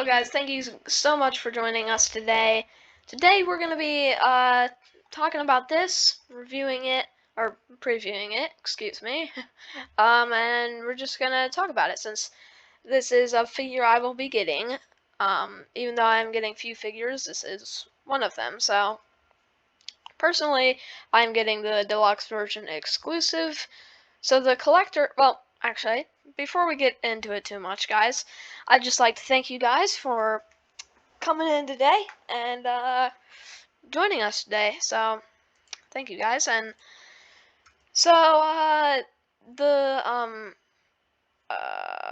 guys, thank you so much for joining us today. Today we're going to be talking about this, reviewing it, or previewing it, excuse me. And we're just going to talk about it since this is a figure I will be getting. Even though I'm getting few figures, this is one of them. So, personally, I'm getting the deluxe version exclusive. So the collector, well, actually, before we get into it too much, guys, I'd just like to thank you guys for coming in today and joining us today. So, thank you guys. And so,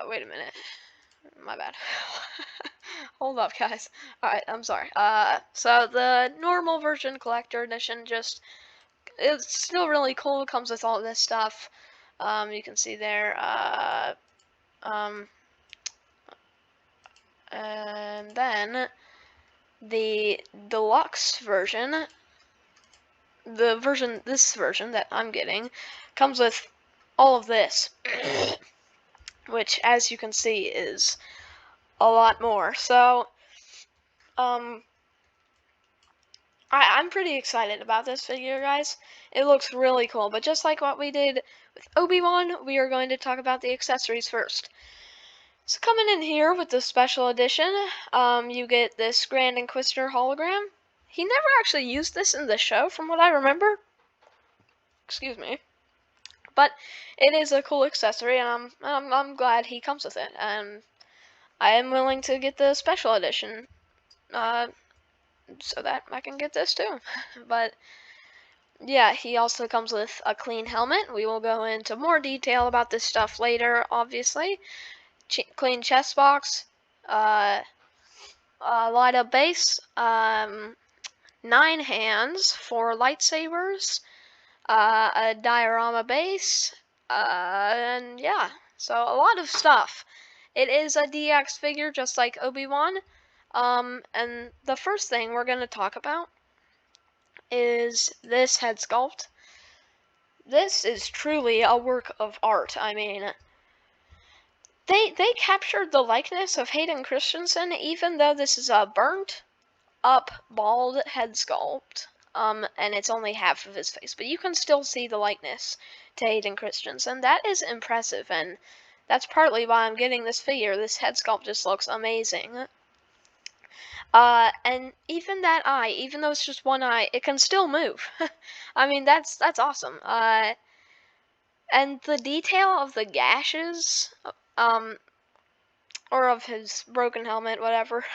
wait a minute. My bad. Hold up, guys. Alright, I'm sorry. So the normal version collector edition it's still really cool. It comes with all this stuff. You can see there, and then the deluxe version, this version that I'm getting, comes with all of this, which, as you can see, is a lot more. So, I'm pretty excited about this figure, guys. It looks really cool, but just like what we did with Obi-Wan, we are going to talk about the accessories first. So coming in here with the special edition, you get this Grand Inquisitor hologram. He never actually used this in the show, from what I remember. Excuse me. But it is a cool accessory, and I'm glad he comes with it. And I am willing to get the special edition, so that I can get this too. But yeah, he also comes with a clean helmet. We will go into more detail about this stuff later, obviously. Clean chest box, light up base, 9 hands, 4 lightsabers, a diorama base, and yeah, so a lot of stuff. It is a DX figure just like Obi-Wan, and the first thing we're going to talk about is this head sculpt. This is truly a work of art. I mean, they captured the likeness of Hayden Christensen, even though this is a burnt up bald head sculpt, and it's only half of his face, but you can still see the likeness to Hayden Christensen. That is impressive, and that's partly why I'm getting this figure. This head sculpt just looks amazing. And even that eye, even though it's just one eye, it can still move. I mean, that's awesome. And the detail of the gashes, or of his broken helmet, whatever,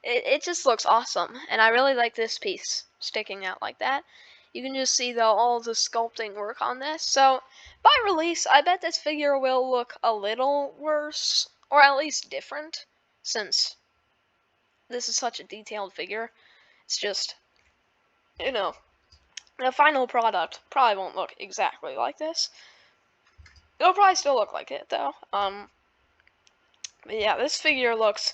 it just looks awesome. And I really like this piece sticking out like that. You can just see all the sculpting work on this. So, by release, I bet this figure will look a little worse, or at least different, since this is such a detailed figure. It's just, the final product probably won't look exactly like this. It'll probably still look like it, though. But yeah, this figure looks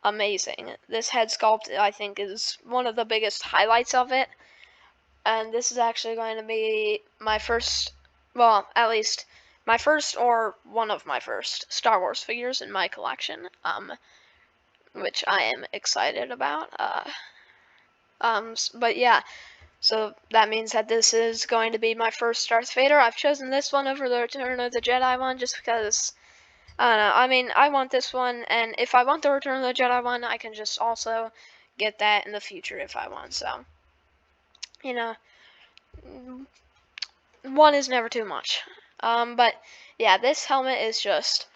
amazing. This head sculpt, I think, is one of the biggest highlights of it. And this is actually going to be my first, well, at least my first or one of my first Star Wars figures in my collection, which I am excited about. But yeah, so that means that this is going to be my first Darth Vader. I've chosen this one over the Return of the Jedi one just because, I don't know, I mean, I want this one, and if I want the Return of the Jedi one, I can just also get that in the future if I want, so, one is never too much. But yeah, this helmet is just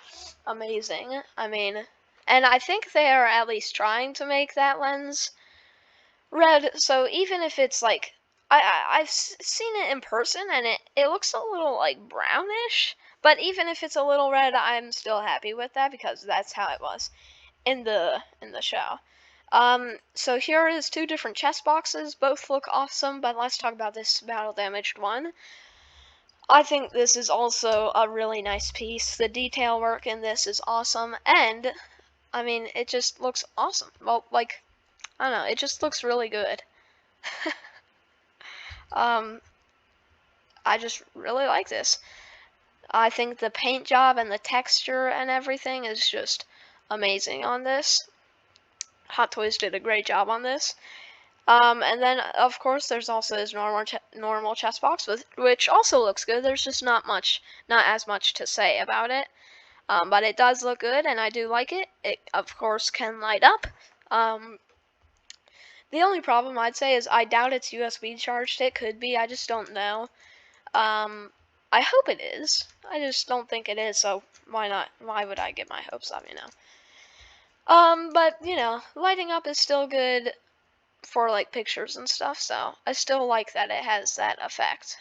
amazing. I mean, and I think they are at least trying to make that lens red, so even if it's like, I've seen it in person, and it looks a little, like, brownish, but even if it's a little red, I'm still happy with that, because that's how it was in the show. So here is 2 different chest boxes, both look awesome, but let's talk about this battle-damaged one. I think this is also a really nice piece. The detail work in this is awesome, and, I mean, it just looks awesome. Well, like, I don't know, it just looks really good. I just really like this. I think the paint job and the texture and everything is just amazing on this. Hot Toys did a great job on this. And then of course there's also his normal chest box, which also looks good. There's just not as much to say about it. But it does look good, and I do like it. It of course can light up. The only problem I'd say is I doubt it's USB charged. It could be. I just don't know. I hope it is. I just don't think it is. So why not? Why would I get my hopes up? But lighting up is still good for like pictures and stuff, so I still like that it has that effect.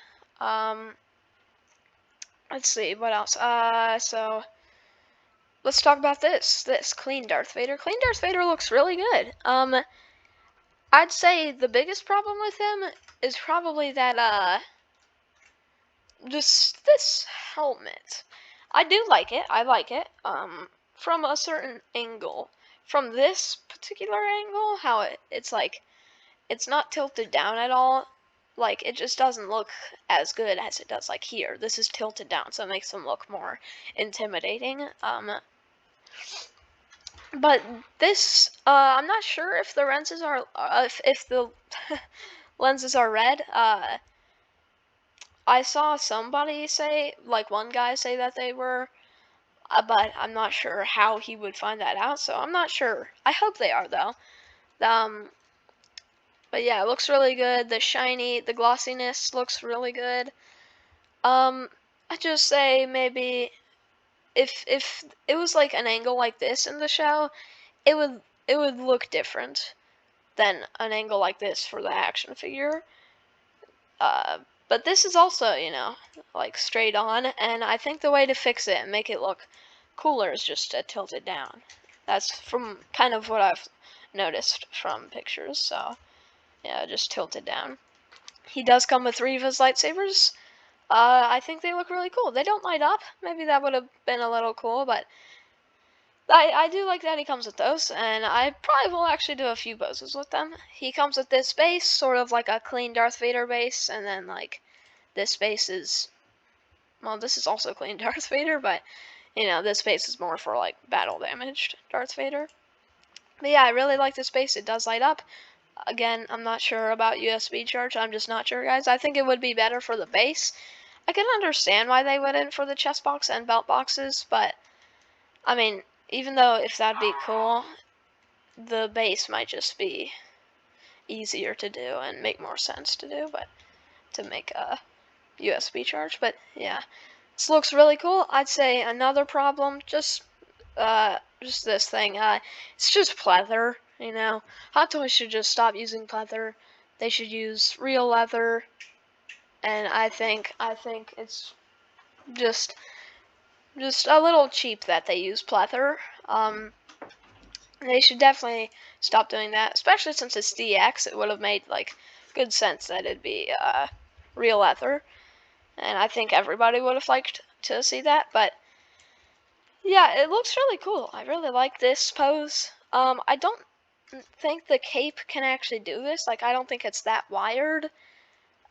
Let's see what else. So let's talk about this clean Darth Vader. Clean Darth Vader looks really good. I'd say the biggest problem with him is probably that just this helmet. I do like it. I like it. From a certain angle. From this particular angle, how it's like it's not tilted down at all. Like, it just doesn't look as good as it does like here. This is tilted down, so it makes them look more intimidating. But this, I'm not sure if the lenses are, if the lenses are red. I saw somebody say, like one guy say that they were, but I'm not sure how he would find that out, so I'm not sure. I hope they are, though. But yeah, it looks really good. The glossiness looks really good. I'd just say maybe if it was like an angle like this in the show, it would look different than an angle like this for the action figure. But this is also, like straight on, and I think the way to fix it and make it look cooler is just to tilt it down. That's from kind of what I've noticed from pictures, so yeah, just tilt it down. He does come with 3 of his lightsabers. I think they look really cool. They don't light up. Maybe that would have been a little cool, but I do like that he comes with those, and I probably will actually do a few poses with them. He comes with this base, sort of like a clean Darth Vader base, and then like this base is, well, this is also clean Darth Vader, but this base is more for like battle damaged Darth Vader. But yeah, I really like this base. It does light up. Again, I'm not sure about USB charge. I'm just not sure, guys. I think it would be better for the base. I can understand why they wouldn't for the chest box and belt boxes, but I mean, even though if that'd be cool, the base might just be easier to do and make more sense to do, but to make a USB charge. But yeah, this looks really cool. I'd say another problem, just this thing. It's just pleather. Hot Toys should just stop using pleather. They should use real leather, and I think it's just a little cheap that they use pleather. They should definitely stop doing that, especially since it's DX. It would have made like good sense that it'd be real leather, and I think everybody would have liked to see that. But yeah, it looks really cool. I really like this pose. I don't think the cape can actually do this. Like, I don't think it's that wired.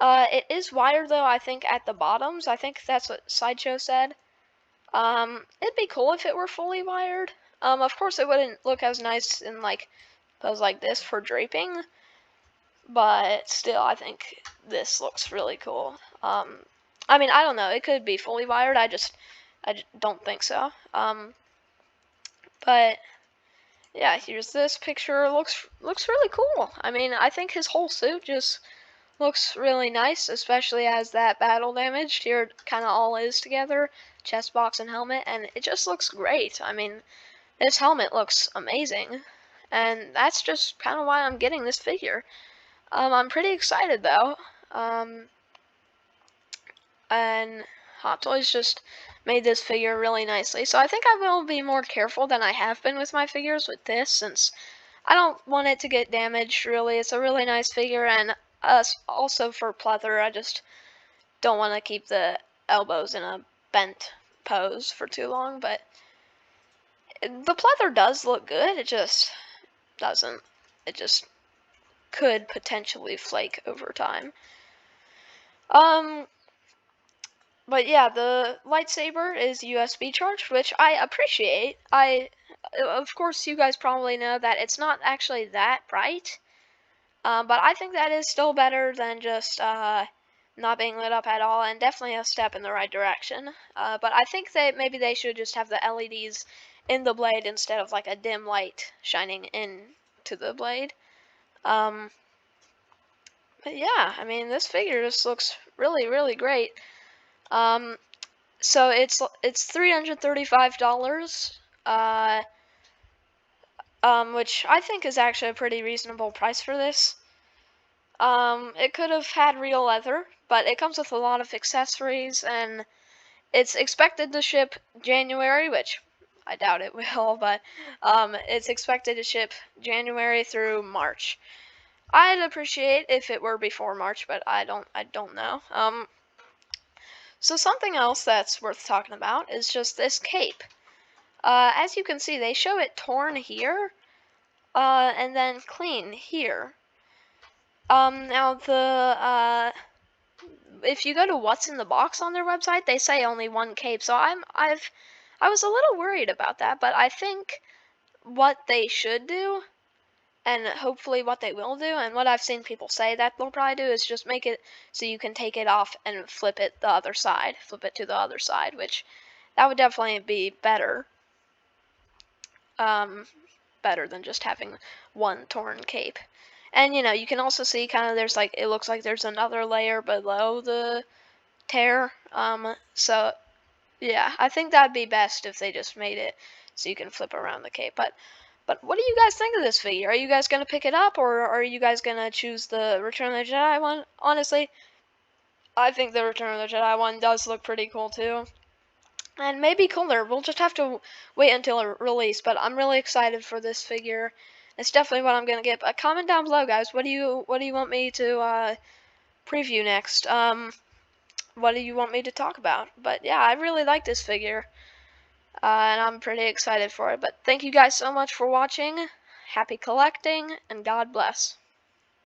It is wired though, I think, at the bottoms. I think that's what Sideshow said. It'd be cool if it were fully wired. Of course it wouldn't look as nice in like pose like this for draping, but still I think this looks really cool. I mean, I don't know, it could be fully wired, I just don't think so. But yeah, here's this picture. Looks really cool. I mean, I think his whole suit just looks really nice, especially as that battle damaged here kind of all is together, chest box and helmet, and it just looks great. I mean, this helmet looks amazing, and that's just kind of why I'm getting this figure. I'm pretty excited though, and Hot Toys just made this figure really nicely, so I think I will be more careful than I have been with my figures with this, since I don't want it to get damaged, really. It's a really nice figure, and also for pleather, I just don't want to keep the elbows in a bent pose for too long, but the pleather does look good, it just doesn't. It just could potentially flake over time. But yeah, the lightsaber is USB charged, which I appreciate. I of course, you guys probably know that it's not actually that bright. But I think that is still better than just not being lit up at all, and definitely a step in the right direction. But I think that maybe they should just have the LEDs in the blade instead of like a dim light shining into the blade. But yeah, I mean, this figure just looks really, really great. Um, so it's $335, which I think is actually a pretty reasonable price for this. It could have had real leather, but it comes with a lot of accessories, and it's expected to ship January, which I doubt it will, but it's expected to ship January through March. I'd appreciate if it were before March, but I don't know. So something else that's worth talking about is just this cape. As you can see, they show it torn here, and then clean here. Now if you go to what's in the box on their website, they say only one cape. So I was a little worried about that, but I think what they should do, and hopefully what they will do, and what I've seen people say that they'll probably do, is just make it so you can take it off and flip it the other side, flip it to the other side, which that would definitely be better. Better than just having one torn cape. And you can also see kind of there's like, it looks like there's another layer below the tear. So yeah, I think that'd be best if they just made it so you can flip around the cape. But what do you guys think of this figure? Are you guys gonna pick it up, or are you guys gonna choose the Return of the Jedi one? Honestly, I think the Return of the Jedi one does look pretty cool too. And maybe cooler. We'll just have to wait until a release, but I'm really excited for this figure. It's definitely what I'm gonna get. But comment down below, guys. What do you want me to preview next? What do you want me to talk about? But yeah, I really like this figure, and I'm pretty excited for it. But thank you guys so much for watching. Happy collecting, and God bless.